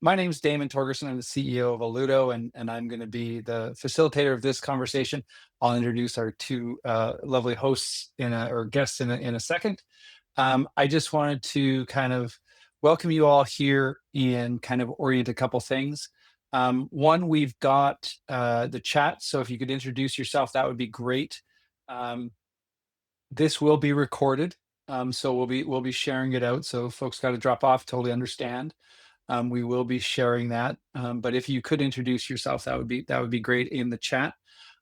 My name's Damon Torgerson. I'm the CEO of Alludo, and I'm going to be the facilitator of this conversation. I'll introduce our two lovely hosts or guests in a second. I just wanted to kind of welcome you all here and kind of orient a couple things. One, we've got the chat, so if you could introduce yourself, that would be great. Um, this will be recorded, so we'll be sharing it out. So if folks got to drop off, totally understand. We will be sharing that. But if you could introduce yourself, that would be great in the chat.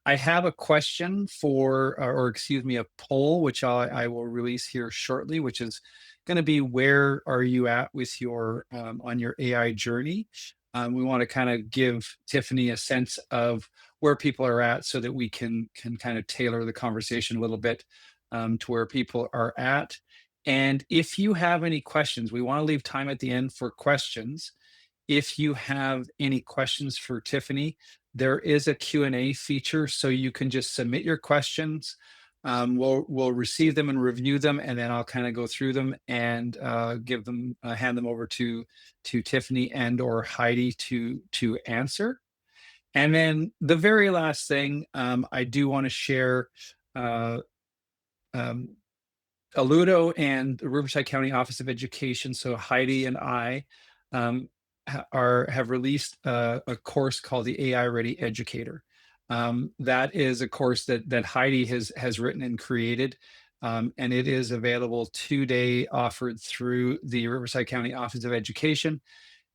I have a question or excuse me, a poll, which I will release here shortly, which is going to be where are you at with your on your AI journey? We want to kind of give Tiffany a sense of where people are at, so that we can kind of tailor the conversation a little bit to where people are at. And if you have any questions, we want to leave time at the end for questions. If you have any questions for Tiffany, there is a Q&A feature, so you can just submit your questions. We'll receive them and review them, and then I'll kind of go through them and hand them over to Tiffany and or Heidi to answer. And then the very last thing, I do want to share. Uh, um, Alludo and the Riverside County Office of Education, so Heidi and I, have released a course called the AI Ready Educator. That is a course that Heidi has written and created, and it is available today, offered through the Riverside County Office of Education.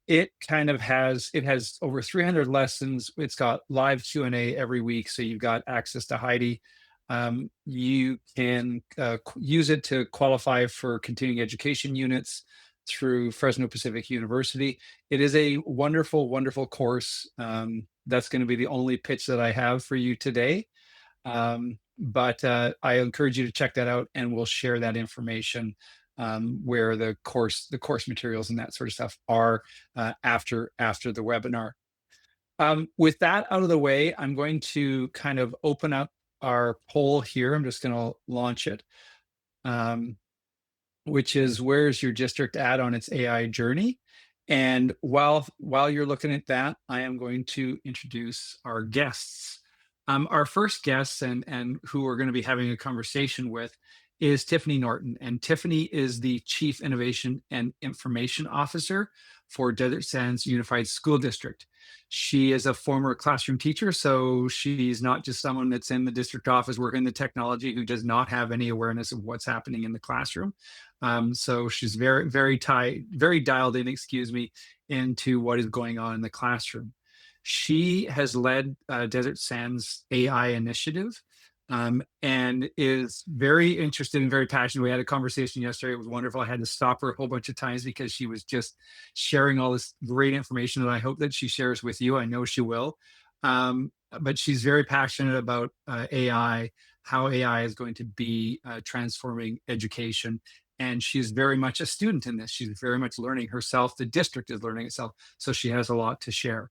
It has over 300 lessons. It's got live Q&A every week, so you've got access to Heidi. You can use it to qualify for continuing education units through Fresno Pacific University. It is a wonderful, wonderful course. That's going to be the only pitch that I have for you today. But I encourage you to check that out, and we'll share that information where the course materials and that sort of stuff are after the webinar. With that out of the way, I'm going to kind of open up our poll here. I'm just going to launch it, um, which is, where's your district at on its AI journey? And while you're looking at that, I am going to introduce our guests. Our first guests, and who we're going to be having a conversation with, is Tiffany Norton. And Tiffany is the Chief Innovation and Information Officer for Desert Sands Unified School District. She is a former classroom teacher, so she's not just someone that's in the district office working the technology who does not have any awareness of what's happening in the classroom. So she's very dialed in, excuse me, into what is going on in the classroom. She has led Desert Sands AI initiative, and is very interested and very passionate. We had a conversation yesterday. It was wonderful. I had to stop her a whole bunch of times because she was just sharing all this great information that I hope that she shares with you. I know she will. But she's very passionate about AI, how AI is going to be transforming education. And she's very much a student in this. She's very much learning herself. The district is learning itself. So she has a lot to share.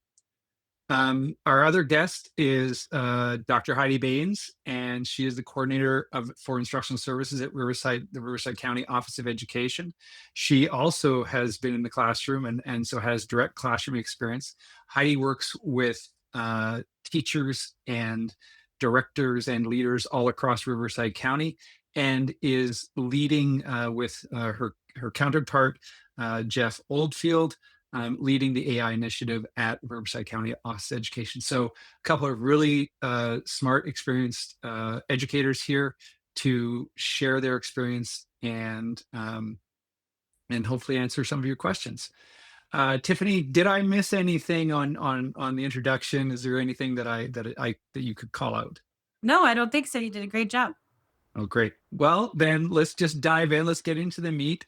Our other guest is Dr. Heidi Baynes, and she is the coordinator for instructional services at the Riverside County Office of Education. She also has been in the classroom and so has direct classroom experience. Heidi works with teachers and directors and leaders all across Riverside County, and is leading with her counterpart, Jeff Oldfield, leading the AI initiative at Riverside County Office of Education. So a couple of really smart, experienced educators here to share their experience and hopefully answer some of your questions. Tiffany, did I miss anything on the introduction? Is there anything that you could call out? No, I don't think so. You did a great job. Oh, great. Well, then let's just dive in. Let's get into the meat.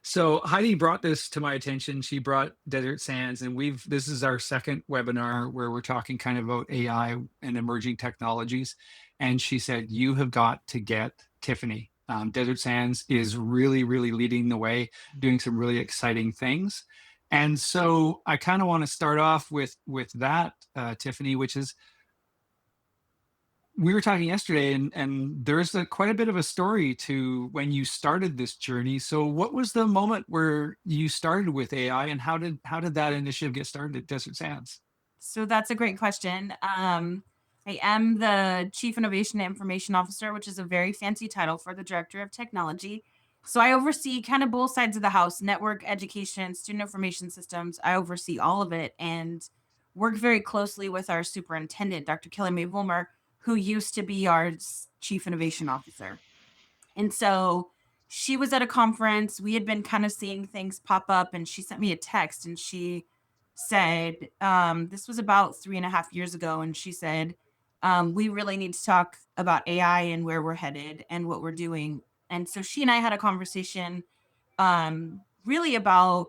So Heidi brought this to my attention. She brought Desert Sands, and this is our second webinar where we're talking kind of about AI and emerging technologies. And she said, you have got to get Tiffany. Desert Sands is really, really leading the way, doing some really exciting things. And so I kind of want to start off with that, Tiffany, which is, we were talking yesterday, and there's quite a bit of a story to when you started this journey. So, what was the moment where you started with AI, and how did that initiative get started at Desert Sands? So that's a great question. I am the Chief Innovation and Information Officer, which is a very fancy title for the Director of Technology. So I oversee kind of both sides of the house: network, education, student information systems. I oversee all of it and work very closely with our superintendent, Dr. Kelly Mae Vollmer, who used to be our Chief Innovation Officer. And so she was at a conference. We had been kind of seeing things pop up, and she sent me a text and she said, this was about 3.5 years ago. And she said, we really need to talk about AI and where we're headed and what we're doing. And so she and I had a conversation really about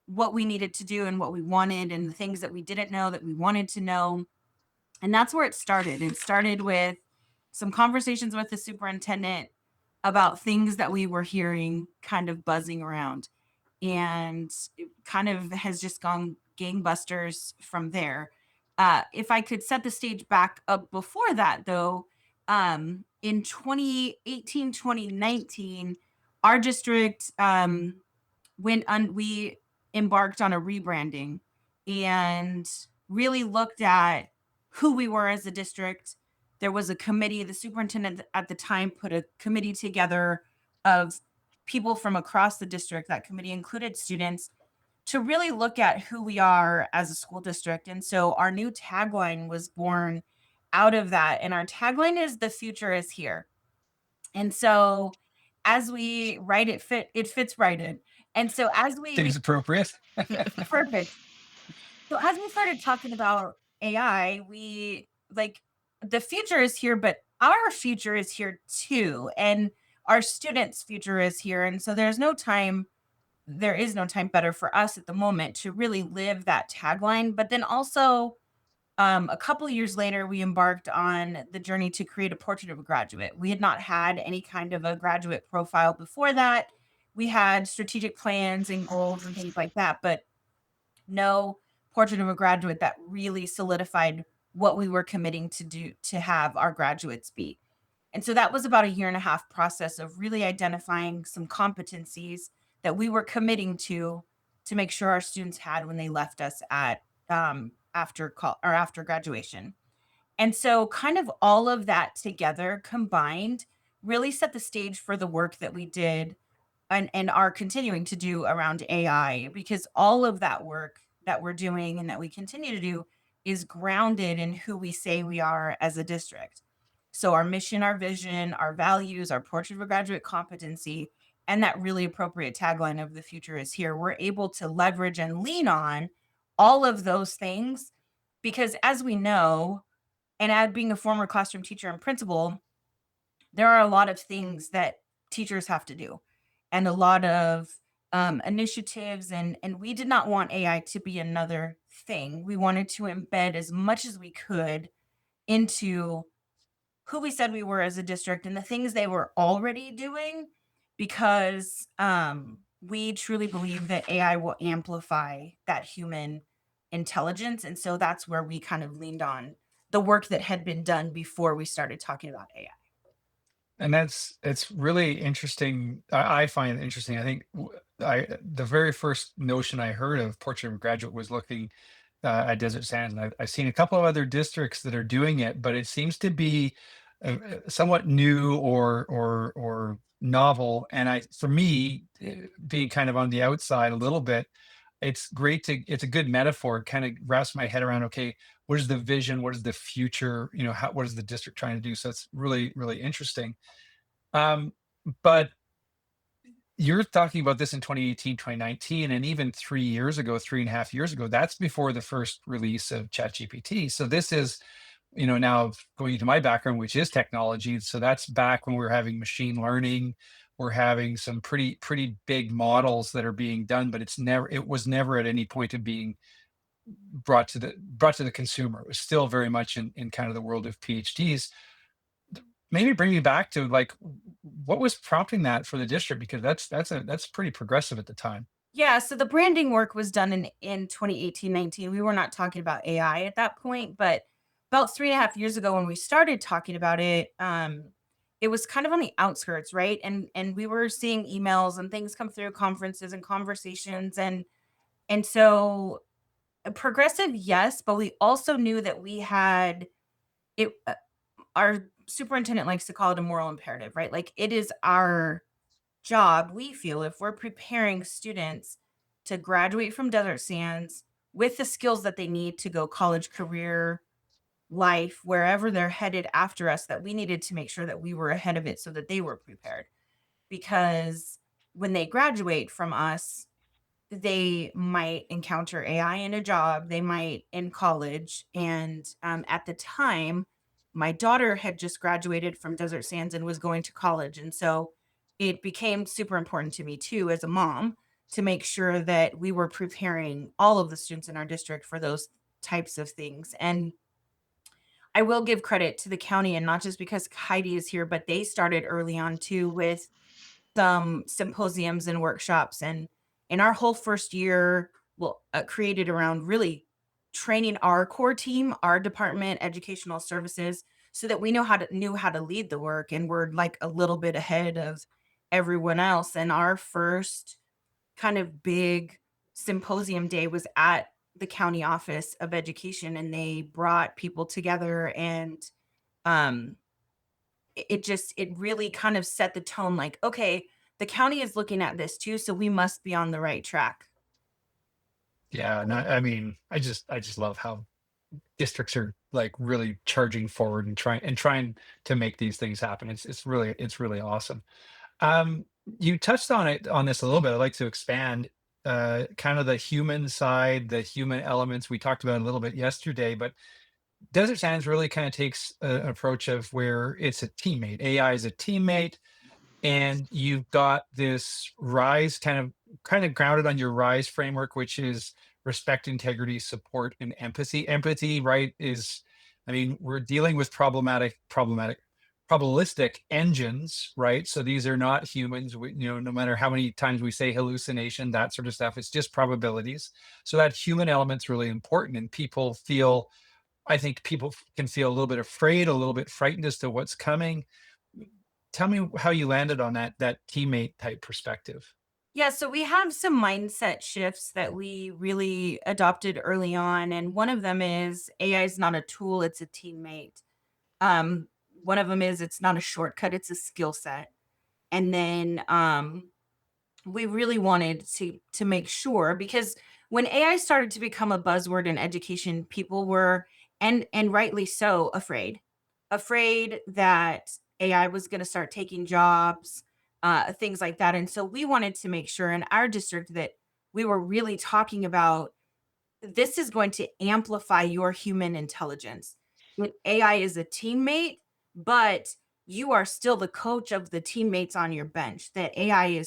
what we needed to do and what we wanted and the things that we didn't know that we wanted to know. And that's where it started. It started with some conversations with the superintendent about things that we were hearing kind of buzzing around. And it kind of has just gone gangbusters from there. If I could set the stage back up before that, though, in 2018, 2019, our district we embarked on a rebranding and really looked at who we were as a district. There was a committee. The superintendent at the time put a committee together of people from across the district. That committee included students to really look at who we are as a school district. And so our new tagline was born out of that. And our tagline is "The future is here." And so as we write it fits right in. And so as Seems we appropriate. perfect. So as we started talking about AI, we like the future is here, but our future is here too. And our students' future is here. And so there is no time better for us at the moment to really live that tagline. But then also, a couple of years later, we embarked on the journey to create a portrait of a graduate. We had not had any kind of a graduate profile before that. We had strategic plans and goals and things like that, but no portrait of a graduate that really solidified what we were committing to do to have our graduates be. And so that was about a year and a half process of really identifying some competencies that we were committing to make sure our students had when they left us at after graduation. And so kind of all of that together combined really set the stage for the work that we did and are continuing to do around AI, because all of that work that we're doing and that we continue to do is grounded in who we say we are as a district. So our mission, our vision, our values, our portrait of a graduate competency, and that really appropriate tagline of "The future is here." We're able to leverage and lean on all of those things because, as we know, and as being a former classroom teacher and principal, there are a lot of things that teachers have to do and a lot of initiatives, and we did not want AI to be another thing. We wanted to embed as much as we could into who we said we were as a district and the things they were already doing, because we truly believe that AI will amplify that human intelligence. And so that's where we kind of leaned on the work that had been done before we started talking about AI. And it's really interesting. I find it interesting. I think the very first notion I heard of portrait of a graduate was looking at Desert Sands, and I've seen a couple of other districts that are doing it, but it seems to be somewhat new or novel. And for me, being kind of on the outside a little bit, it's a good metaphor. Kind of wraps my head around. Okay, what is the vision? What is the future? What is the district trying to do? So it's really interesting. Um, but you're talking about this in 2018, 2019, and even 3 years ago, 3.5 years ago, that's before the first release of ChatGPT. So this is, now going into my background, which is technology. So that's back when we were having machine learning. We're having some pretty big models that are being done, but it was never at any point of being brought to the consumer. It was still very much in kind of the world of PhDs. Maybe bring me back to like what was prompting that for the district, because that's pretty progressive at the time. Yeah, so the branding work was done in 2018, 19. We were not talking about AI at that point, but about 3.5 years ago when we started talking about it, it was kind of on the outskirts, right? And we were seeing emails and things come through conferences and conversations, and so progressive, yes, but we also knew that we had it. Our superintendent likes to call it a moral imperative, right? Like it is our job, we feel, if we're preparing students to graduate from Desert Sands with the skills that they need to go college, career, life, wherever they're headed after us, that we needed to make sure that we were ahead of it so that they were prepared. Because when they graduate from us, they might encounter AI in a job, they might in college. And at the time, my daughter had just graduated from Desert Sands and was going to college. And so it became super important to me too, as a mom, to make sure that we were preparing all of the students in our district for those types of things. And I will give credit to the county, and not just because Heidi is here, but they started early on too with some symposiums and workshops. And in our whole first year, well, created around really training our core team, our department, educational services, so that we knew how to lead the work, and we're like a little bit ahead of everyone else. And our first kind of big symposium day was at the county office of education, and they brought people together. And um it really kind of set the tone, like, okay, the county is looking at this too, so we must be on the right track. Yeah, and I just love how districts are like really charging forward and trying to make these things happen. It's really awesome. You touched on it on this a little bit. I'd like to expand kind of the human side, the human elements. We talked about it a little bit yesterday, but Desert Sands really kind of takes an approach of where it's a teammate. AI is a teammate, and you've got this rise kind of grounded on your rise framework, which is respect, integrity, support, and empathy, right, is, I mean, we're dealing with probabilistic engines, right? So these are not humans. No matter how many times we say hallucination, that sort of stuff, it's just probabilities. So that human element's really important, and I think people can feel a little bit afraid, a little bit frightened as to what's coming. Tell me how you landed on that teammate type perspective. Yeah, so we have some mindset shifts that we really adopted early on, and one of them is AI is not a tool, it's a teammate. Um, One of them is it's not a shortcut, it's a skill set. And then we really wanted to make sure, because when AI started to become a buzzword in education, people were, and rightly so, afraid that AI was going to start taking jobs, things like that. And so we wanted to make sure in our district that we were really talking about, this is going to amplify your human intelligence. AI is a teammate, but you are still the coach of the teammates on your bench. That AI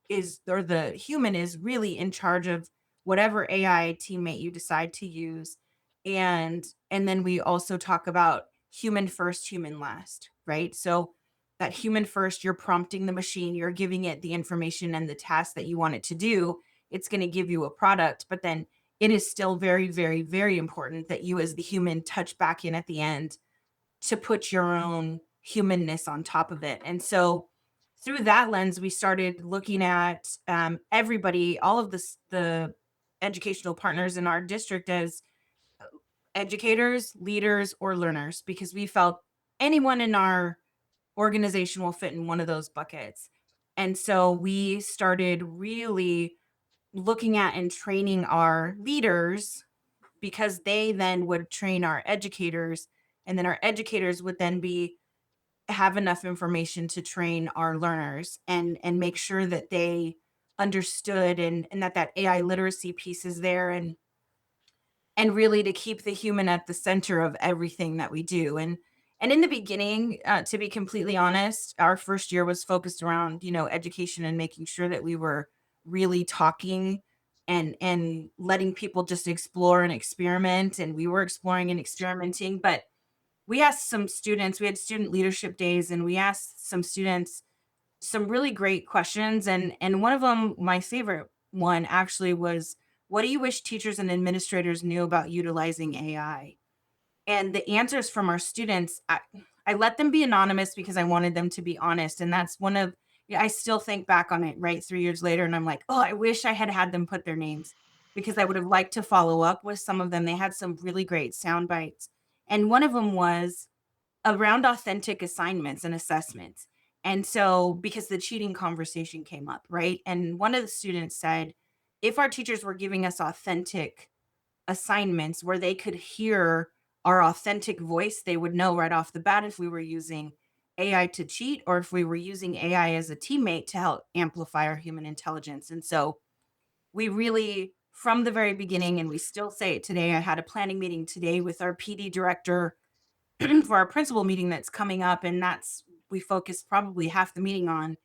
is or the human is really in charge of whatever AI teammate you decide to use. And then we also talk about human first, human last, right? So that human first, you're prompting the machine, you're giving it the information and the task that you want it to do. It's going to give you a product, but then it is still very, very, very important that you as the human touch back in at the end to put your own humanness on top of it. And so through that lens, we started looking at everybody, all of the educational partners in our district as educators, leaders, or learners, because we felt anyone in our organization will fit in one of those buckets. And so we started really looking at and training our leaders, because they then would train our educators, and then our educators would then be have enough information to train our learners, and make sure that they understood, and that AI literacy piece is there, and really to keep the human at the center of everything that we do. And in the beginning, to be completely honest, our first year was focused around, education, and making sure that we were really talking and letting people just explore and experiment, and we were exploring and experimenting. But we had student leadership days, and we asked some students some really great questions. And one of them, my favorite one actually, was, what do you wish teachers and administrators knew about utilizing AI? And the answers from our students, I let them be anonymous because I wanted them to be honest. And that's one of, yeah, I still think back on it, right, 3 years later, and I'm like, oh, I wish I had had them put their names because I would have liked to follow up with some of them. They had some really great sound bites. And one of them was around authentic assignments and assessments. And so, because the cheating conversation came up, right? And one of the students said, if our teachers were giving us authentic assignments where they could hear our authentic voice, they would know right off the bat if we were using AI to cheat or if we were using AI as a teammate to help amplify our human intelligence. And so we really, from the very beginning, and we still say it today, I had a planning meeting today with our PD director for our principal meeting that's coming up. And that's, we focused probably half the meeting on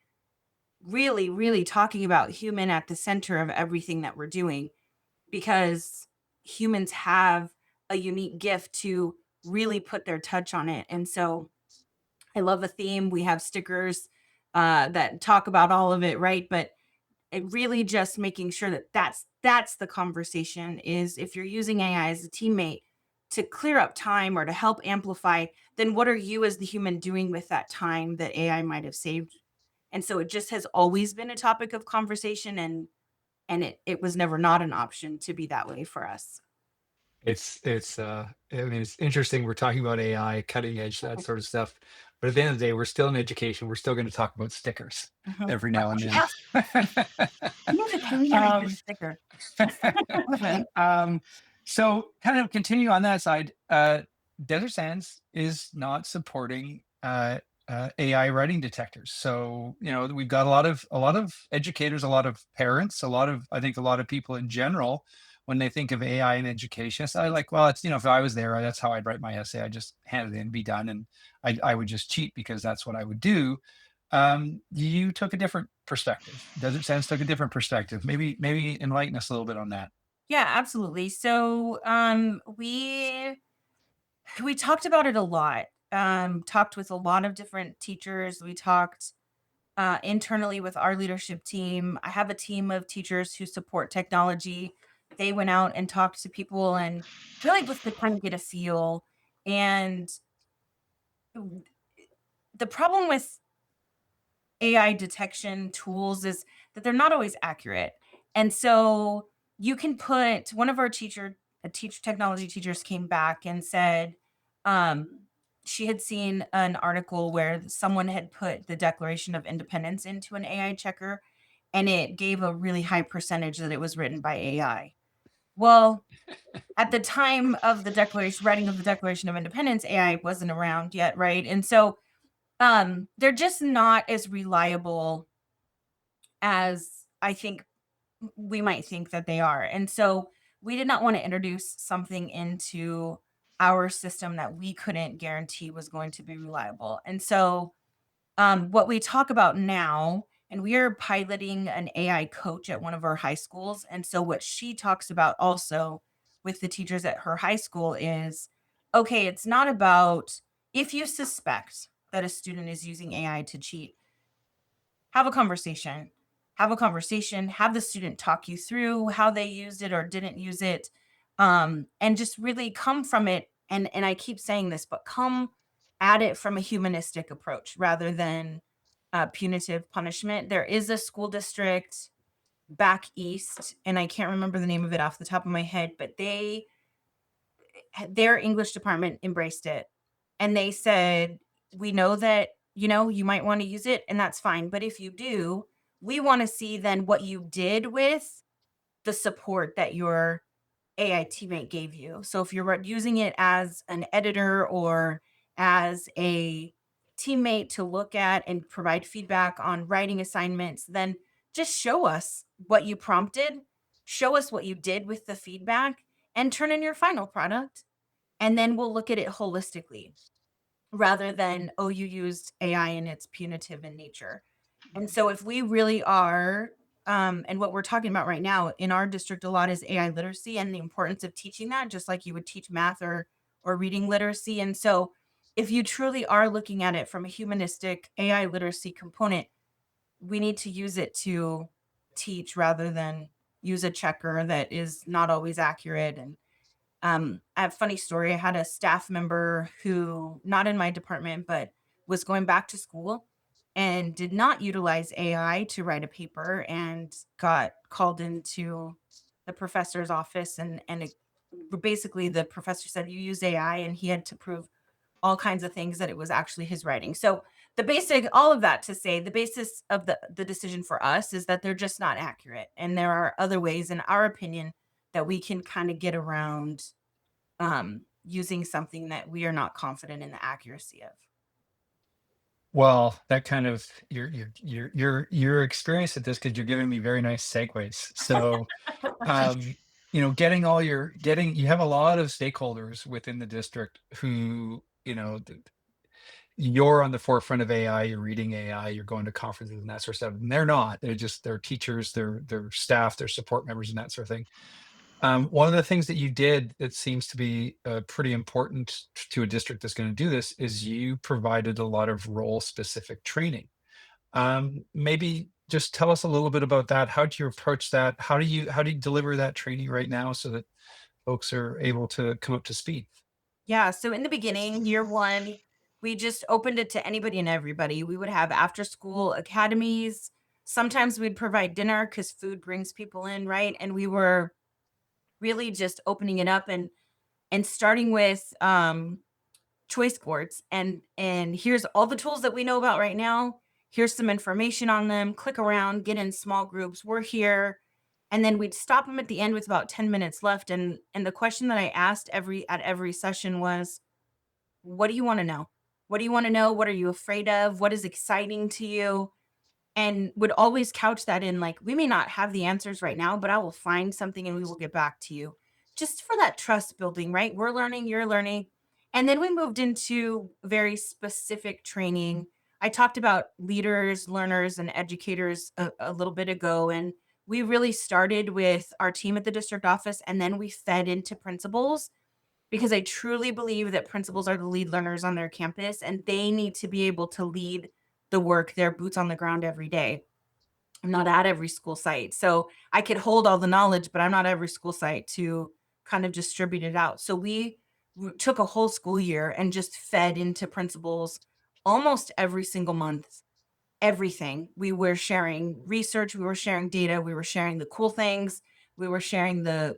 really, really talking about human at the center of everything that we're doing because humans have a unique gift to really put their touch on it. And so I love a theme. We have stickers that talk about all of it, right? But it really just making sure that that's the conversation is if you're using AI as a teammate to clear up time or to help amplify, then what are you as the human doing with that time that AI might have saved? And so it just has always been a topic of conversation and it was never not an option to be that way for us. I mean, it's interesting. We're talking about AI, cutting edge, that sort of stuff. But at the end of the day, we're still in education. We're still going to talk about stickers Mhm. every now and then. Yes, you need to pay me to make your um, sticker. um, so kind of continue on that side. Desert Sands is not supporting AI writing detectors. So we've got a lot of educators, a lot of parents, I think a lot of people in general when they think of AI in education. It's like, well, it's if I was there, that's how I'd write my essay. I just hand it in, be done, and I would just cheat because that's what I would do. You took a different perspective. Desert Sands took a different perspective. Maybe enlighten us a little bit on that. Yeah, absolutely. So, we talked about it a lot. Talked with a lot of different teachers. We talked internally with our leadership team. I have a team of teachers who support technology. They went out and talked to people and really just to kind of get a feel. And the problem with AI detection tools is that they're not always accurate. And so you can put one of our teacher technology teachers came back and said um, she had seen an article where someone had put the Declaration of Independence into an AI checker and it gave a really high percentage that it was written by AI. Well, at the time of the declaration writing of the Declaration of Independence, AI wasn't around yet, right? And so they're just not as reliable as I think we might think that they are. And so we did not want to introduce something into our system that we couldn't guarantee was going to be reliable. And so what we talk about now, and we are piloting an AI coach at one of our high schools. And so what she talks about also with the teachers at her high school is okay, it's not about if you suspect that a student is using AI to cheat, have a conversation. Have a conversation, have the student talk you through how they used it or didn't use it, and just really come from it. And I keep saying this, but come at it from a humanistic approach rather than punitive punishment. There is a school district back east, and I can't remember the name of it off the top of my head, but their English department embraced it. And they said, "We know that, you might want to use it, and that's fine. But if you do, we want to see then what you did with the support that your AI teammate gave you." So if you're using it as an editor or as a teammate to look at and provide feedback on writing assignments, then just show us what you prompted, show us what you did with the feedback, and turn in your final product. And then we'll look at it holistically rather than, oh, you used AI and it's punitive in nature. And so if we really are, and what we're talking about right now in our district a lot is AI literacy and the importance of teaching that, just like you would teach math or reading literacy. And so if you truly are looking at it from a humanistic AI literacy component, we need to use it to teach rather than use a checker that is not always accurate. And I have a funny story. I had a staff member who, not in my department, but was going back to school and did not utilize AI to write a paper and got called into the professor's office basically the professor said you use AI and he had to prove all kinds of things that it was actually his writing. So the basic all of that to say the basis of the decision for us is that they're just not accurate and there are other ways in our opinion that we can kind of get around using something that we are not confident in the accuracy of. Well, that kind of your experience at this, because you're giving me very nice segues. So, um, getting all your getting you have a lot of stakeholders within the district who, you're on the forefront of AI, you're reading AI, you're going to conferences and that sort of stuff. And they're not. They're teachers, they're staff, they're support members and that sort of thing. One of the things that you did that seems to be pretty important to a district that's going to do this is you provided a lot of role specific training. Maybe just tell us a little bit about that. How do you approach that? How do you deliver that training right now so that folks are able to come up to speed? Yeah, so in the beginning, year 1, we just opened it to anybody and everybody. We would have after school academies. Sometimes we'd provide dinner because food brings people in, right? And we were really just opening it up and starting with choice boards and here's all the tools that we know about right now. Here's some information on them. Click around, get in small groups. We're here. And then we'd stop them at the end with about 10 minutes left. And the question that I asked every session was, what do you want to know? What do you want to know? What are you afraid of? What is exciting to you? And would always couch that in like, we may not have the answers right now, but I will find something and we will get back to you. Just for that trust building, right? We're learning, you're learning. And then we moved into very specific training. I talked about leaders, learners, and educators a little bit ago. And we really started with our team at the district office, and then we fed into principals because I truly believe that principals are the lead learners on their campus and they need to be able to lead the work, their boots on the ground every day. I'm not at every school site. So I could hold all the knowledge, but I'm not every school site to kind of distribute it out. So we took a whole school year and just fed into principals almost every single month everything. We were sharing research, we were sharing data, we were sharing the cool things, we were sharing the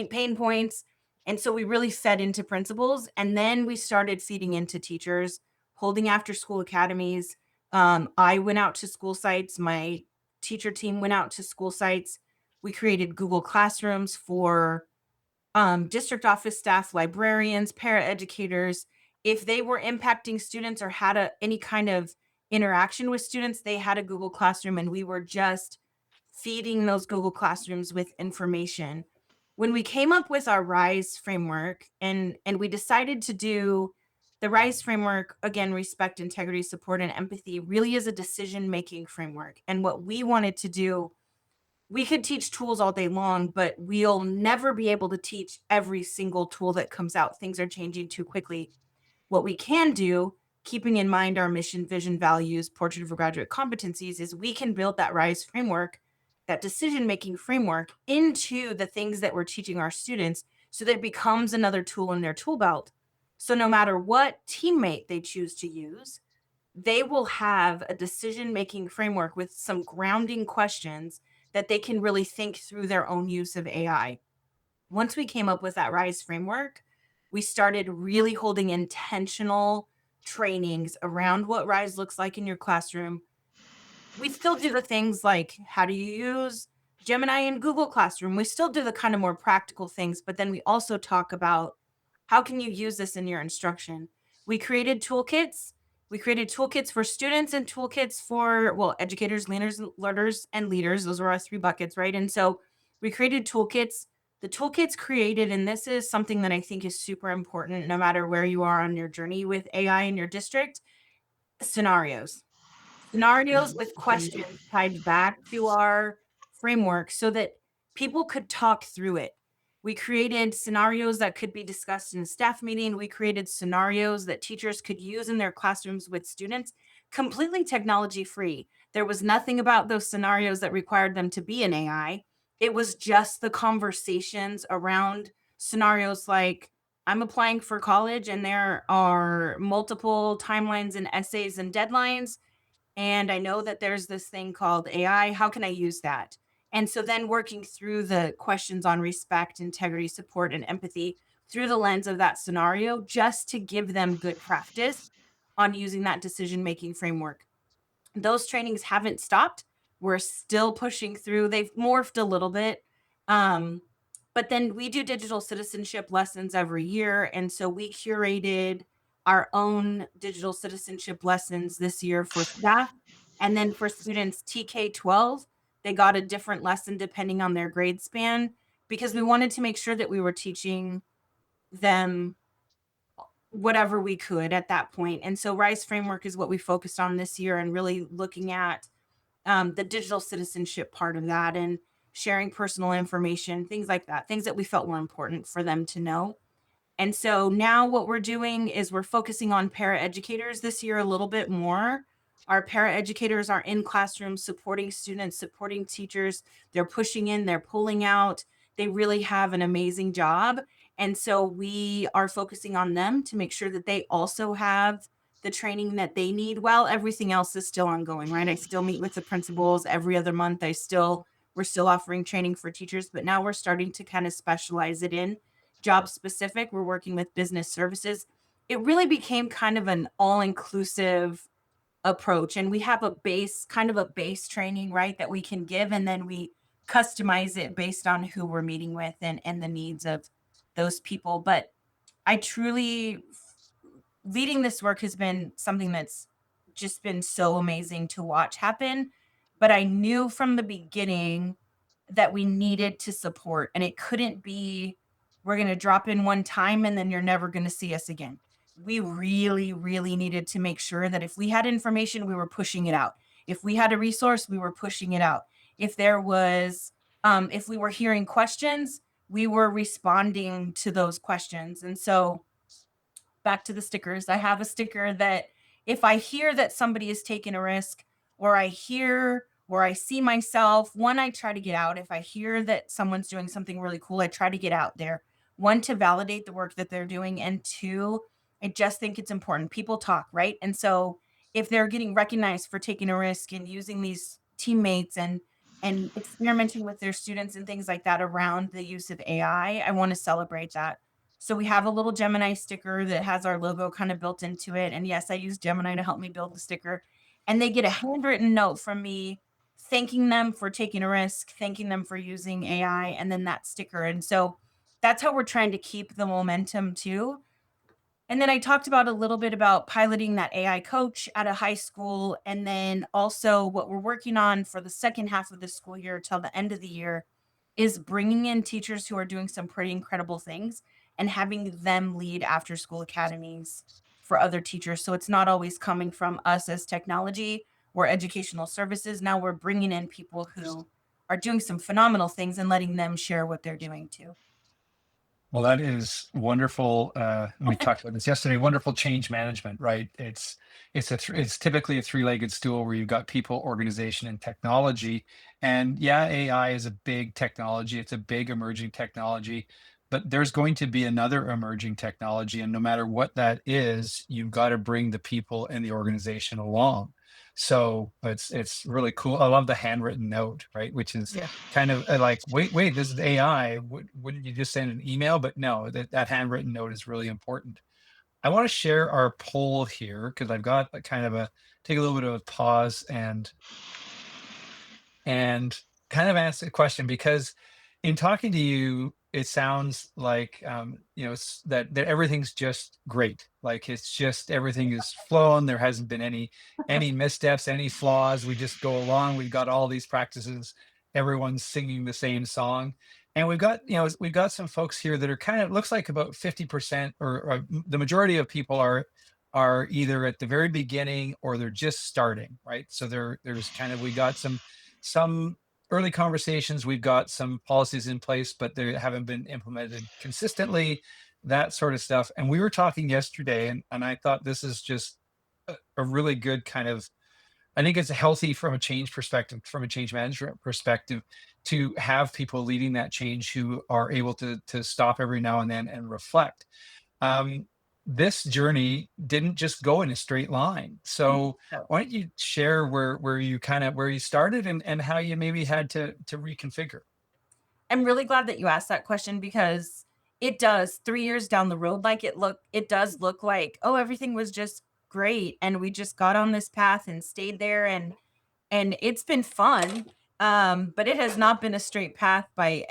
pain points. And so we really fed into principals and then we started feeding into teachers, holding after school academies. I went out to school sites, my teacher team went out to school sites. We created Google Classrooms for district office staff, librarians, paraeducators, if they were impacting students or had any kind of interaction with students, they had a Google Classroom and we were just feeding those Google Classrooms with information. When we came up with our RISE framework and we decided to do the RISE framework, again, respect, integrity, support, and empathy really is a decision-making framework. And what we wanted to do, we could teach tools all day long, but we'll never be able to teach every single tool that comes out. Things are changing too quickly. What we can do, keeping in mind our mission, vision, values, portrait of a graduate competencies, is we can build that RISE framework, that decision making framework, into the things that we're teaching our students so that it becomes another tool in their tool belt. So no matter what teammate they choose to use, they will have a decision making framework with some grounding questions that they can really think through their own use of AI. Once we came up with that RISE framework, we started really holding intentional trainings around what RISE looks like in your classroom. We still do the things like how do you use Gemini in Google Classroom? We still do the kind of more practical things, but then we also talk about how can you use this in your instruction? We created toolkits. We created toolkits for students and toolkits for, well, educators, learners, and leaders. Those were our 3 buckets, right? And so we created toolkits. The toolkits created, and this is something that I think is super important no matter where you are on your journey with AI in your district, scenarios. Scenarios with questions tied back to our framework so that people could talk through it. We created scenarios that could be discussed in a staff meeting. We created scenarios that teachers could use in their classrooms with students, completely technology free. There was nothing about those scenarios that required them to be an AI. It was just the conversations around scenarios like I'm applying for college and there are multiple timelines and essays and deadlines, and I know that there's this thing called AI. How can I use that? And so then working through the questions on respect, integrity, support, and empathy through the lens of that scenario, just to give them good practice on using that decision making framework. Those trainings haven't stopped. We're still pushing through. They've morphed a little bit. Um, but then we do digital citizenship lessons every year. And so we curated our own digital citizenship lessons this year for staff. And then for students TK 12, they got a different lesson depending on their grade span because we wanted to make sure that we were teaching them whatever we could at that point. And so RISE framework is what we focused on this year and really looking at the digital citizenship part of that and sharing personal information, things like that, things that we felt were important for them to know. And so now what we're doing is we're focusing on paraeducators this year a little bit more. Our paraeducators are in classrooms supporting students, supporting teachers. They're pushing in, they're pulling out. They really have an amazing job. And so we are focusing on them to make sure that they also have the training that they need while everything else is still ongoing, right? I still meet with the principals every other month. We're still offering training for teachers, but now we're starting to kind of specialize it in job specific. We're working with business services. It really became kind of an all inclusive approach. And we have kind of a base training, right, that we can give. And then we customize it based on who we're meeting with and the needs of those people. But I truly, leading this work has been something that's just been so amazing to watch happen. But I knew from the beginning that we needed to support, and it couldn't be, we're going to drop in one time and then you're never going to see us again. We really, really needed to make sure that if we had information, we were pushing it out. If we had a resource, we were pushing it out. If there was, if we were hearing questions, we were responding to those questions. And so, back to the stickers. I have a sticker that if I hear that somebody is taking a risk, or I hear or I see myself, one, I try to get out. If I hear that someone's doing something really cool, I try to get out there. One, to validate the work that they're doing. And two, I just think it's important. People talk, right? And so if they're getting recognized for taking a risk and using these teammates and experimenting with their students and things like that around the use of AI, I want to celebrate that. So we have a little Gemini sticker that has our logo kind of built into it. And yes, I use Gemini to help me build the sticker. And they get a handwritten note from me thanking them for taking a risk, thanking them for using AI, and then that sticker. And so that's how we're trying to keep the momentum too. And then I talked about a little bit about piloting that AI coach at a high school. And then also what we're working on for the second half of the school year till the end of the year is bringing in teachers who are doing some pretty incredible things and having them lead after school academies for other teachers. So it's not always coming from us as technology or educational services. Now we're bringing in people who are doing some phenomenal things and letting them share what they're doing too. Well, that is wonderful. We talked about this yesterday. Wonderful change management, right? It's typically a three-legged stool where you've got people, organization, and technology. And yeah, AI is a big technology. It's a big emerging technology, but there's going to be another emerging technology, and no matter what that is, you've got to bring the people and the organization along. So it's really cool. I love the handwritten note, right? Which is Yeah. kind of like, wait, this is AI. Wouldn't you just send an email? But no, that handwritten note is really important. I want to share our poll here because I've got a kind of take a little bit of a pause and kind of ask a question because in talking to you, it sounds like that everything's just great. Like it's just everything is flown. There hasn't been any missteps, any flaws. We just go along. We've got all these practices. Everyone's singing the same song, and we've got some folks here that are kind of looks like about 50% or the majority of people are either at the very beginning or they're just starting, right? So there's kind of we got some early conversations. We've got some policies in place, but they haven't been implemented consistently, that sort of stuff. And we were talking yesterday, and I thought this is just a really good kind of I think it's healthy from a change perspective, from a change management perspective, to have people leading that change who are able to stop every now and then and reflect. um, this journey didn't just go in a straight line. So So why don't you share where you kind of where you started and how you maybe had to reconfigure? I'm really glad that you asked that question because it does 3 years down the road, like, it does look like, "Oh, everything was just great, and we just got on this path and stayed there, and it's been fun." But it has not been a straight path by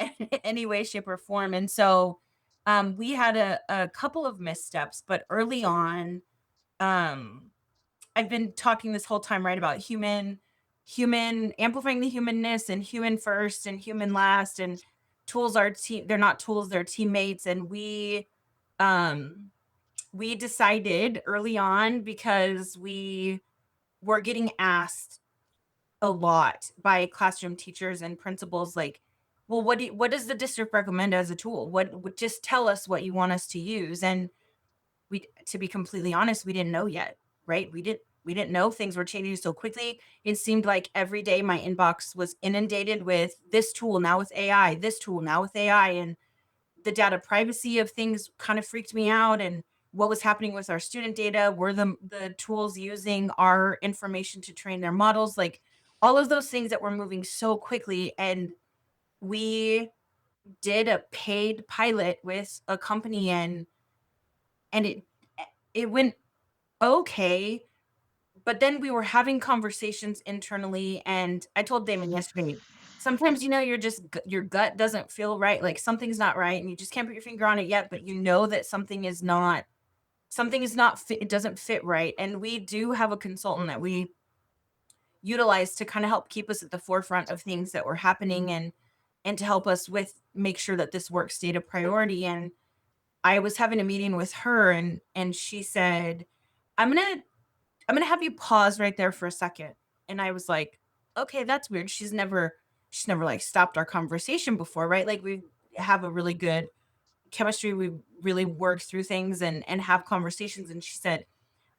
any way, shape, or form, and so, we had a couple of missteps, but early on, um I've been talking this whole time, right, about human amplifying the humanness and human first and human last, and tools are they're not tools, they're teammates. And um we decided early on, because we were getting asked a lot by classroom teachers and principals, like, well, what does the district recommend as a tool? Just tell us what you want us to use. And we to be completely honest, we didn't know yet, right? We didn't know, things were changing so quickly. It seemed like every day my inbox was inundated with this tool now with AI, this tool now with AI, and the data privacy of things kind of freaked me out. And what was happening with our student data? Were the tools using our information to train their models? Like, all of those things that were moving so quickly. And we did a paid pilot with a company, and it went okay. But then we were having conversations internally, and I told Damon yesterday, sometimes, you're just your gut doesn't feel right, like something's not right, and you just can't put your finger on it yet, but you know that something is not fit, it doesn't fit right. And we do have a consultant that we utilize to kind of help keep us at the forefront of things that were happening, and to help us with make sure that this work stayed a priority. And I was having a meeting with her, and she said, "I'm gonna I'm gonna have you pause right there for a second." And I was like, "Okay, that's weird." She's never like stopped our conversation before, right? Like, we have a really good chemistry. We really work through things and have conversations. And she said,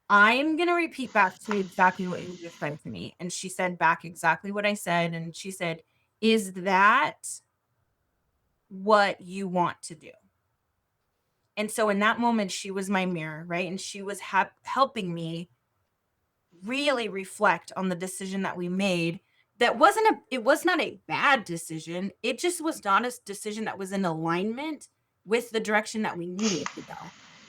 "I'm gonna repeat back to you exactly what you just said to me." And she said back exactly what I said. And she said, "Is that what you want to do?" And so in that moment, she was my mirror, right? And she was helping me really reflect on the decision that we made. That wasn't a it was not a bad decision. It just was not a decision that was in alignment with the direction that we needed to go.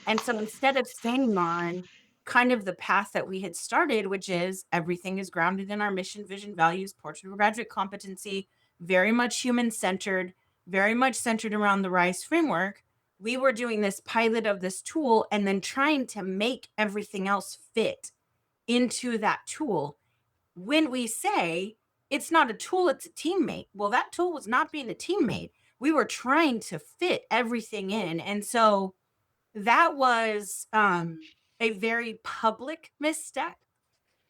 And so instead of staying on kind of the path that we had started, which is everything is grounded in our mission, vision, values, portrait of graduate competency, very much human centered, very much centered around the RISE framework, we were doing this pilot of this tool and then trying to make everything else fit into that tool. When we say it's not a tool, it's a teammate. Well, that tool was not being a teammate. We were trying to fit everything in. And so that was a very public misstep,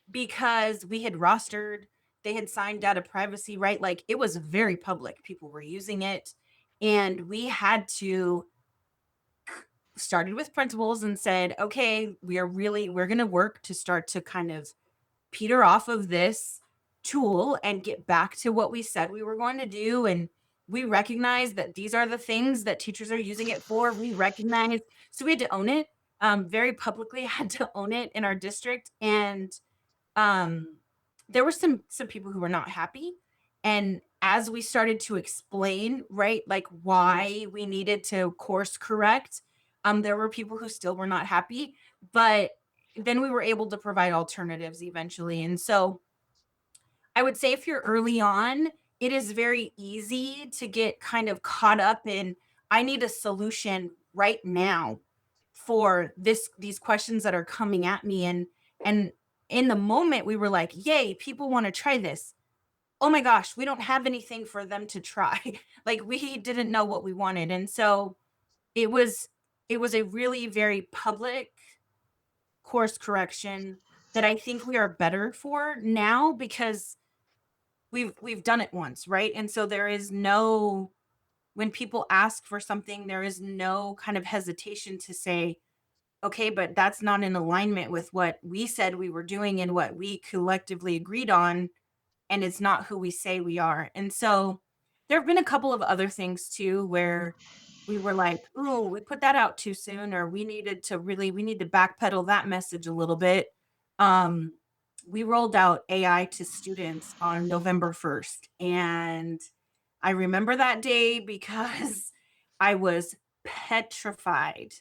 because we had rostered, they had signed data privacy, right? Like, it was very public. People were using it. And we had to started with principals and said, okay, we're going to work to start to kind of peter off of this tool and get back to what we said we were going to do. And we recognize that these are the things that teachers are using it for. We recognize, so we had to own it, very publicly, had to own it in our district. And um, there were some people who were not happy. And as we started to explain, right, like why we needed to course correct, there were people who still were not happy. But then we were able to provide alternatives eventually. And so I would say if you're early on, it is very easy to get kind of caught up in, I need a solution right now for these questions that are coming at me. And in the moment we were like, yay, people want to try this. Oh my gosh, we don't have anything for them to try. Like, we didn't know what we wanted. And so it was it was a really very public course correction that I think we are better for now, because we've done it once, right? And so there is no, when people ask for something, there is no kind of hesitation to say, okay, but that's not in alignment with what we said we were doing and what we collectively agreed on, and it's not who we say we are. And so there have been a couple of other things too where we were like, "Ooh, we put that out too soon," or we need to backpedal that message a little bit. Um, we rolled out AI to students on November 1st, and I remember that day because I was petrified.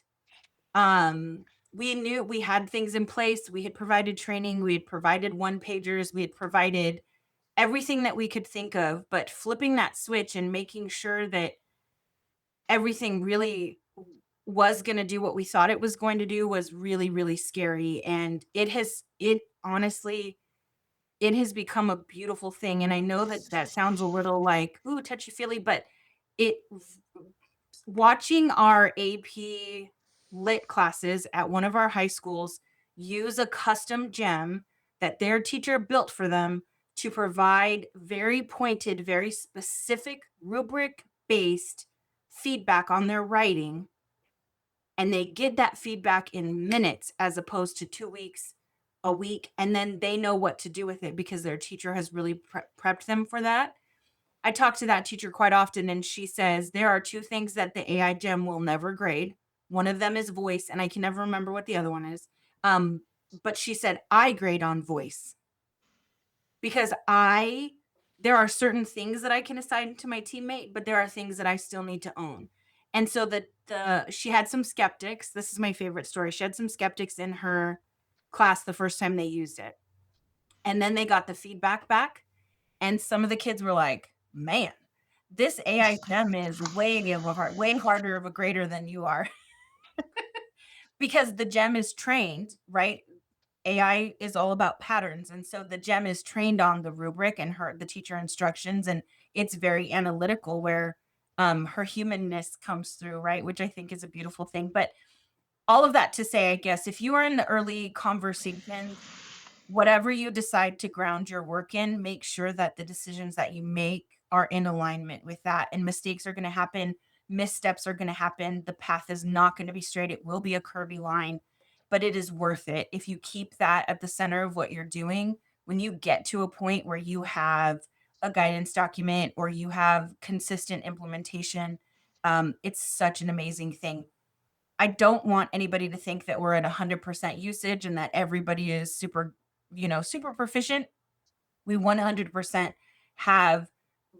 We knew we had things in place. We had provided training, we had provided one pagers, we had provided everything that we could think of, but flipping that switch and making sure that everything really was going to do what we thought it was going to do was really, really scary. And it honestly, it has become a beautiful thing. And I know that that sounds a little like, ooh, touchy feely, but it watching our AP lit classes at one of our high schools use a custom gem that their teacher built for them to provide very pointed, very specific rubric based feedback on their writing. And they get that feedback in minutes as opposed to 2 weeks, a week. And then they know what to do with it because their teacher has really prepped them for that. I talk to that teacher quite often, and she says there are two things that the AI gem will never grade. One of them is voice, and I can never remember what the other one is. Um, but she said, I grade on voice because there are certain things that I can assign to my teammate, but there are things that I still need to own. And so she had some skeptics. This is my favorite story. She had some skeptics in her class the first time they used it. And then they got the feedback back, and some of the kids were like, "Man, this AI gem is way harder of a grader than you are." Because the gem is trained, right? AI is all about patterns, and so the gem is trained on the rubric and the teacher instructions, and it's very analytical where, her humanness comes through, right? Which I think is a beautiful thing, but all of that to say, I guess, if you are in the early conversations, whatever you decide to ground your work in, make sure that the decisions that you make are in alignment with that. And mistakes are going to happen, missteps are going to happen. The path is not going to be straight, it will be a curvy line, but it is worth it. If you keep that at the center of what you're doing, when you get to a point where you have a guidance document or you have consistent implementation, it's such an amazing thing. I don't want anybody to think that we're at 100% usage and that everybody is super, super proficient. We 100% have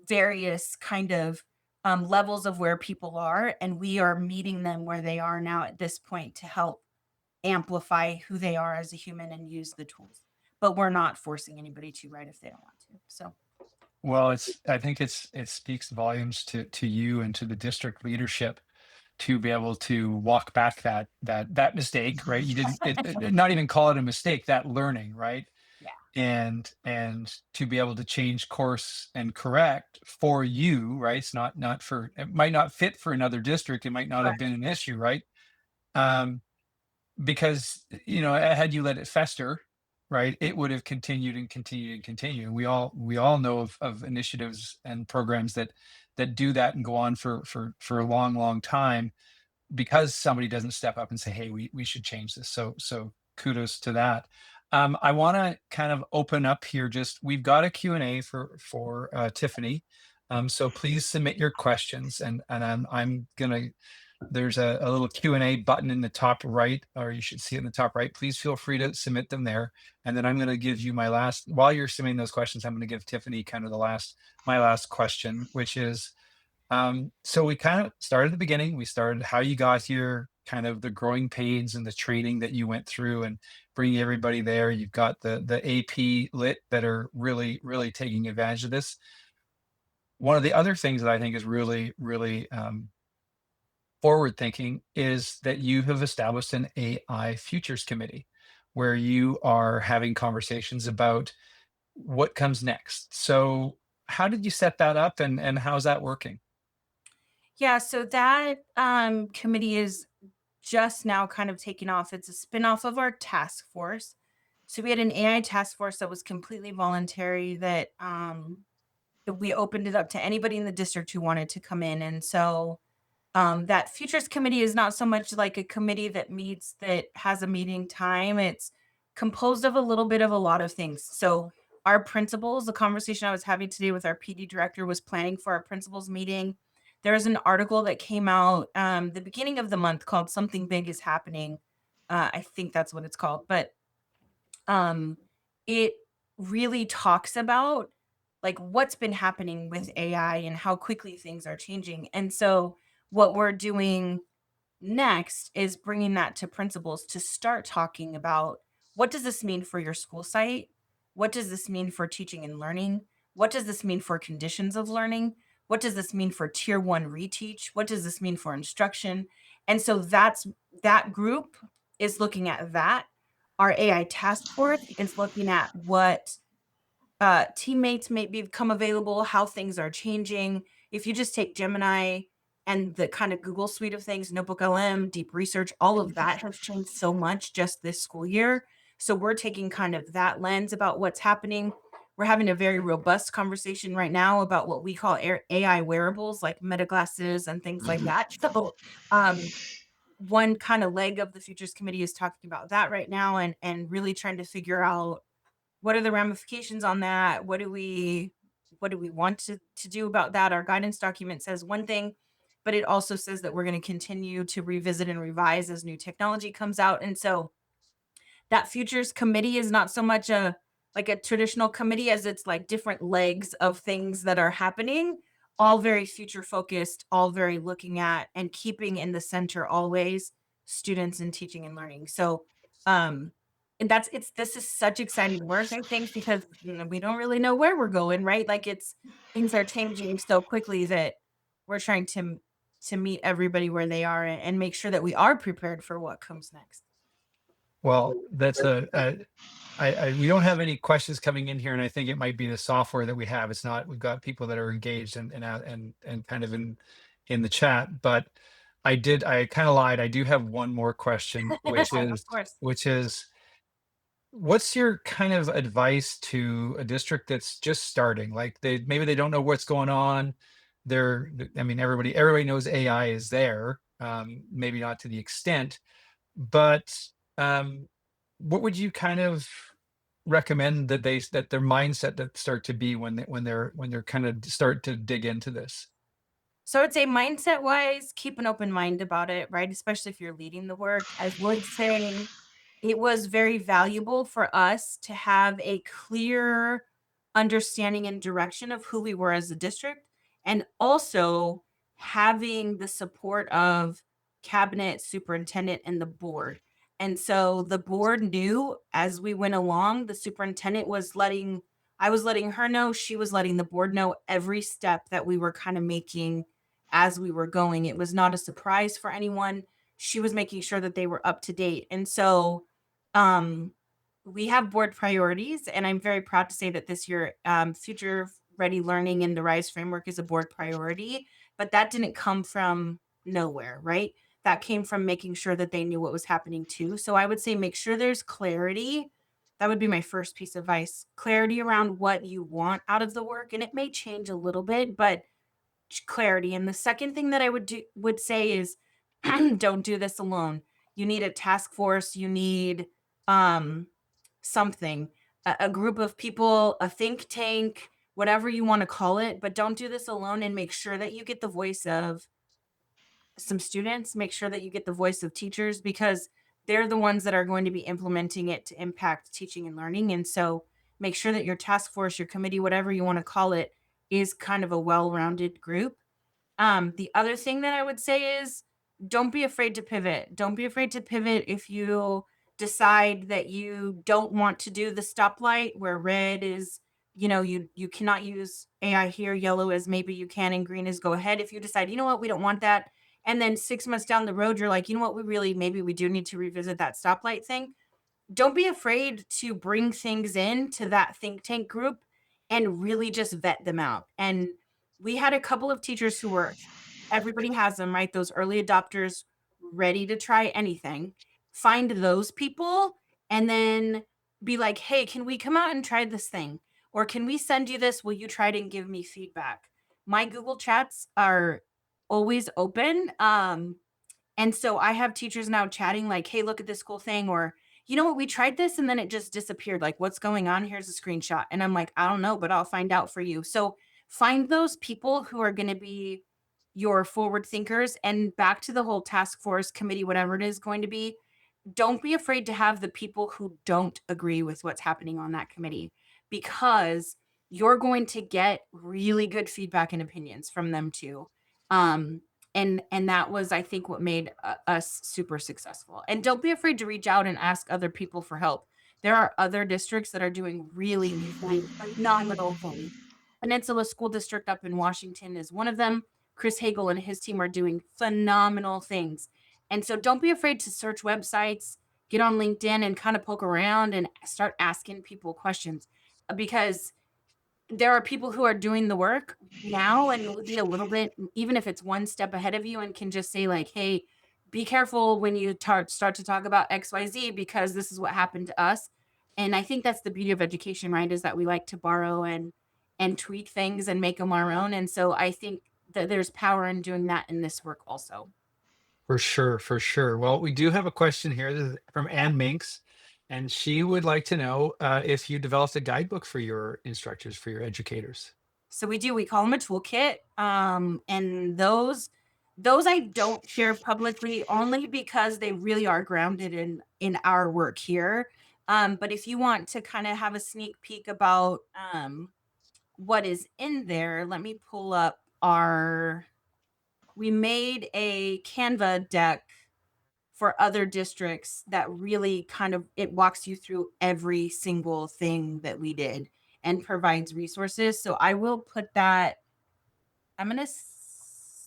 various kind of levels of where people are, and we are meeting them where they are now at this point to help amplify who they are as a human and use the tools. But we're not forcing anybody to, right, if they don't want to. So, Well, I think it speaks volumes to you and to the district leadership to be able to walk back that mistake, right? You didn't not even call it a mistake, that learning, right? yeah, And to be able to change course and correct for you, right? It's not for, it might not fit for another district, it might not have been correct. an issue, right? Um, because had you let it fester, right, it would have continued and continued and continued. And we all know of initiatives and programs that do that and go on for a long time because somebody doesn't step up and say, hey, we should change this. So kudos to that. I want to kind of open up here. Just we've got a Q&A for Tiffany. So please submit your questions, and I'm gonna, there's a little Q&A button in the top right, or you should see it in the top right. Please feel free to submit them there. And then I'm going to give you my last, while you're submitting those questions, I'm going to give Tiffany kind of my last question, which is, so we kind of started at the beginning. We started how you got here, kind of the growing pains and the training that you went through and bringing everybody there. You've got the AP lit that are really taking advantage of this. One of the other things that I think is really forward thinking is that you have established an AI futures committee where you are having conversations about what comes next. So how did you set that up, and how's that working? Yeah, so that committee is just now kind of taking off. It's a spinoff of our task force. So we had an AI task force that was completely voluntary that we opened it up to anybody in the district who wanted to come in. And so That futures committee is not so much like a committee that meets that has a meeting time. It's composed of a little bit of a lot of things. So our principals, the conversation I was having today with our PD director was planning for our principals meeting. There was an article that came out the beginning of the month called "Something Big is Happening." I think that's what it's called, but um, it really talks about like what's been happening with AI and how quickly things are changing. And so what we're doing next is bringing that to principals to start talking about what does this mean for your school site? What does this mean for teaching and learning? What does this mean for conditions of learning? What does this mean for tier 1 reteach? What does this mean for instruction? And so that group is looking at that. Our AI task force is looking at what teammates may become available, how things are changing. If you just take Gemini and the kind of Google suite of things, Notebook LM, deep research, all of that has changed so much just this school year. So we're taking kind of that lens about what's happening. We're having a very robust conversation right now about what we call AI wearables like meta glasses and things like that. So um, one kind of leg of the futures committee is talking about that right now and really trying to figure out what are the ramifications on that? What do we want to do about that? Our guidance document says one thing, but it also says that we're going to continue to revisit and revise as new technology comes out. And so that futures committee is not so much a like a traditional committee as it's like different legs of things that are happening, all very future focused, all very looking at and keeping in the center always students and teaching and learning. So um and that's it's this is such exciting work, I think, because we don't really know where we're going, right? Like it's things are changing so quickly that we're trying to meet everybody where they are and make sure that we are prepared for what comes next. Well, that's we don't have any questions coming in here, and I think it might be the software that we have. It's not. We've got people that are engaged and kind of in the chat. But I kind of lied. I do have one more question, Of course. which is what's your kind of advice to a district that's just starting? Like maybe they don't know what's going on. I mean, everybody knows AI is there. Maybe not to the extent, but um, what would you kind of recommend that their mindset that start to be when they're kind of start to dig into this? So I would say mindset wise, keep an open mind about it, right? Especially if you're leading the work. I would say it was very valuable for us to have a clear understanding and direction of who we were as a district, and also having the support of cabinet, superintendent, and the board. And so the board knew as we went along, the superintendent was letting, I was letting her know, she was letting the board know every step that we were kind of making as we were going. It was not a surprise for anyone. She was making sure that they were up to date. And so um we have board priorities, and I'm very proud to say that this year future ready learning in the RISE framework is a board priority, but that didn't come from nowhere, right? That came from making sure that they knew what was happening too. So I would say make sure there's clarity. That would be my first piece of advice. Clarity around what you want out of the work, and it may change a little bit, but clarity. And the second thing that I would say is don't do this alone. You need a task force, you need um something, a group of people, a think tank, whatever you want to call it, but don't do this alone, and make sure that you get the voice of some students, make sure that you get the voice of teachers because they're the ones that are going to be implementing it to impact teaching and learning. And so make sure that your task force, your committee, whatever you want to call it, is kind of a well-rounded group. The other thing that I would say is don't be afraid to pivot. Don't be afraid to pivot if you decide that you don't want to do the stoplight where red is, you cannot use AI here, yellow is maybe you can, and green is go ahead. If you decide, you know what, we don't want that, and then 6 months down the road, you're like, you know what, maybe we do need to revisit that stoplight thing. Don't be afraid to bring things in to that think tank group and really just vet them out. And we had a couple of teachers who were, everybody has them, right? Those early adopters ready to try anything. Find those people and then be like, hey, can we come out and try this thing? Or can we send you this? Will you try it and give me feedback? My Google chats are always open. And so I have teachers now chatting like, "Hey, look at this cool thing," or, "You know what? We tried this and then it just disappeared. Like, what's going on? Here's a screenshot." And I'm like, "I don't know, but I'll find out for you." So find those people who are going to be your forward thinkers, and back to the whole task force committee, whatever it is going to be, don't be afraid to have the people who don't agree with what's happening on that committee, because you're going to get really good feedback and opinions from them too. Um, and that was, I think, what made us super successful. And don't be afraid to reach out and ask other people for help. There are other districts that are doing really phenomenal things. Peninsula School District up in Washington is one of them. Chris Hagel and his team are doing phenomenal things. And so don't be afraid to search websites, get on LinkedIn and kind of poke around and start asking people questions, because there are people who are doing the work now and will be a little bit, even if it's one step ahead of you, and can just say like, "Hey, be careful when you start to talk about XYZ because this is what happened to us." And I think that's the beauty of education, right? Is that we like to borrow and tweak things and make them our own. And so I think that there's power in doing that in this work also. For sure, for sure. Well, we do have a question here. This is from Ann Minks, and she would like to know if you developed a guidebook for your instructors, for your educators. So we do. We call them a toolkit, and those I don't share publicly, only because they really are grounded in our work here. But if you want to kind of have a sneak peek about what is in there, let me pull up our. We made a Canva deck for other districts that really kind of, it walks you through every single thing that we did and provides resources. So I will put that. I'm gonna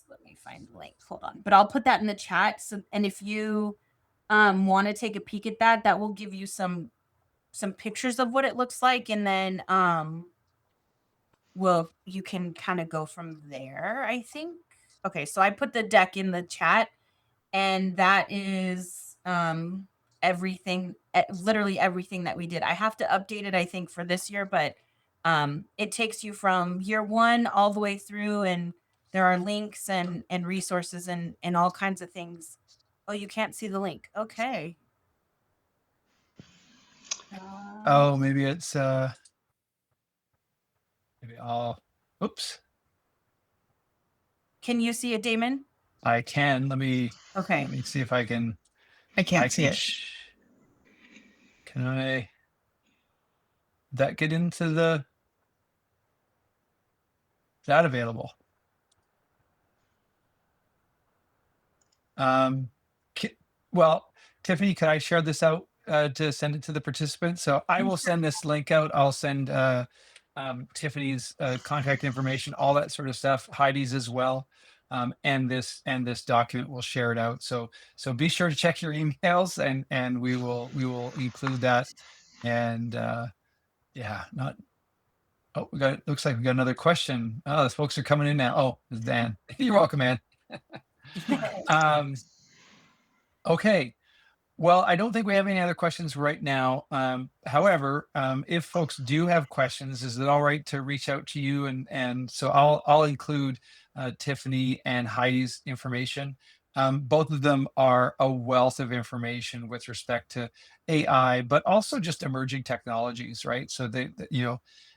let me find the link. Hold on, but I'll put that in the chat. So, and if you want to take a peek at that, that will give you some pictures of what it looks like, and then well, you can kind of go from there. I think. Okay, so I put the deck in the chat, and that is everything, literally everything that we did. I have to update it, I think, for this year, but it takes you from year one all the way through, and there are links and resources and all kinds of things. Oh, you can't see the link. Okay. Oh, maybe it's maybe I'll oops. Can you see it, Damon? I can. Okay. Let me see if I can I can't see it. Can I that get into the is that available? Well, Tiffany, could I share this out to send it to the participants? So I will send this link out. I'll send Tiffany's contact information, all that sort of stuff, Heidi's as well. And this document will share it out. So be sure to check your emails, and we will include that. And yeah, not. Oh, looks like we got another question. Oh, the folks are coming in now. Oh, it's Dan. You're welcome, man. Okay. Well, I don't think we have any other questions right now. However, if folks do have questions, is it all right to reach out to you? And so I'll include Tiffany and Heidi's information. Both of them are a wealth of information with respect to AI, but also just emerging technologies, right? So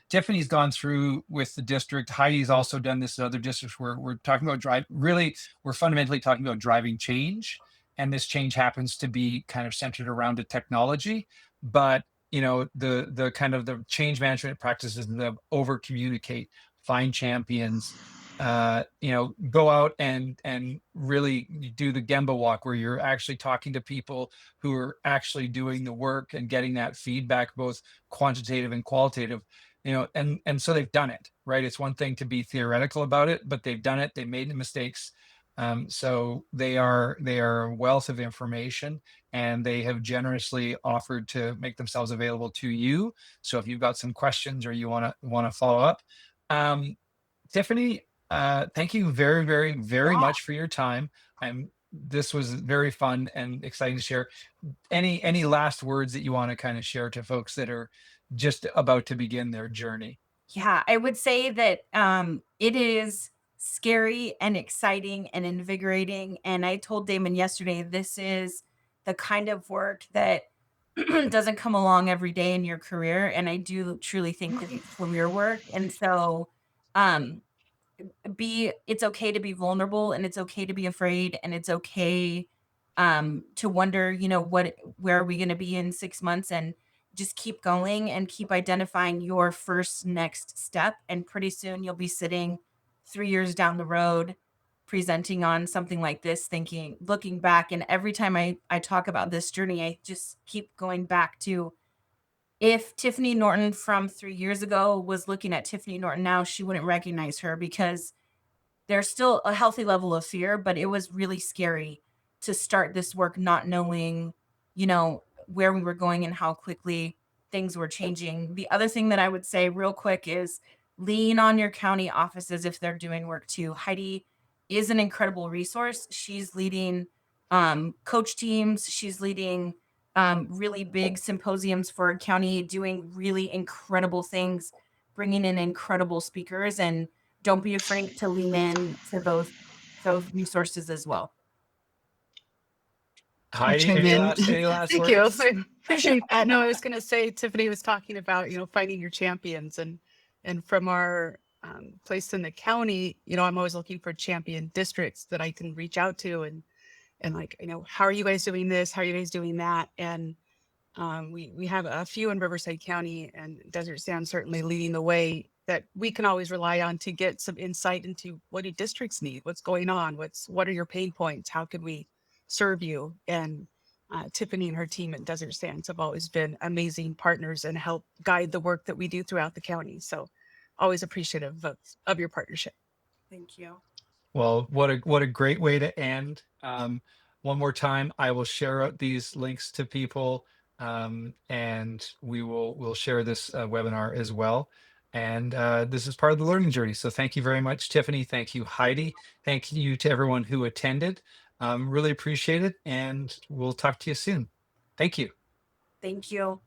Tiffany's gone through with the district. Heidi's also done this in other districts where we're talking about we're fundamentally talking about driving change, and this change happens to be kind of centered around a technology. But the kind of the change management practices, the over communicate, find champions, go out and really do the Gemba walk, where you're actually talking to people who are actually doing the work and getting that feedback, both quantitative and qualitative. And so they've done it, right? It's one thing to be theoretical about it, but they've done it. They made the mistakes. So they are a wealth of information, and they have generously offered to make themselves available to you. So if you've got some questions or you want to follow up, Tiffany, thank you very, very, very much for your time. This was very fun and exciting to share. Any last words that you want to kind of share to folks that are just about to begin their journey? Yeah, I would say that it is scary and exciting and invigorating. And I told Damon yesterday, this is the kind of work that doesn't come along every day in your career. And I do truly think that it's career work. And so, um, be it's okay to be vulnerable, and it's okay to be afraid, and it's okay to wonder, where are we going to be in 6 months, and just keep going and keep identifying your first next step, and pretty soon you'll be sitting 3 years down the road presenting on something like this, thinking, looking back. And every time I talk about this journey, I just keep going back to, if Tiffany Norton from 3 years ago was looking at Tiffany Norton now, she wouldn't recognize her, because there's still a healthy level of fear, but it was really scary to start this work not knowing, where we were going and how quickly things were changing. The other thing that I would say real quick is lean on your county offices if they're doing work too. Heidi is an incredible resource. She's leading coach teams, she's leading really big symposiums for a county, doing really incredible things, bringing in incredible speakers, and don't be afraid to lean in to those resources as well. I'll Heidi, chime any in. last Thank you. words? I appreciate that. No, I was going to say Tiffany was talking about, finding your champions, and from our place in the county, I'm always looking for champion districts that I can reach out to, and like, how are you guys doing this? How are you guys doing that? And we have a few in Riverside County, and Desert Sand certainly leading the way, that we can always rely on to get some insight into what do districts need, what's going on, what are your pain points, how can we serve you. And Tiffany and her team at Desert Sands have always been amazing partners and help guide the work that we do throughout the county. So always appreciative of your partnership. Thank you. Well, what a great way to end. One more time, I will share out these links to people, and we'll share this webinar as well. And this is part of the learning journey. So thank you very much, Tiffany. Thank you, Heidi. Thank you to everyone who attended. Really appreciate it, and we'll talk to you soon. Thank you. Thank you.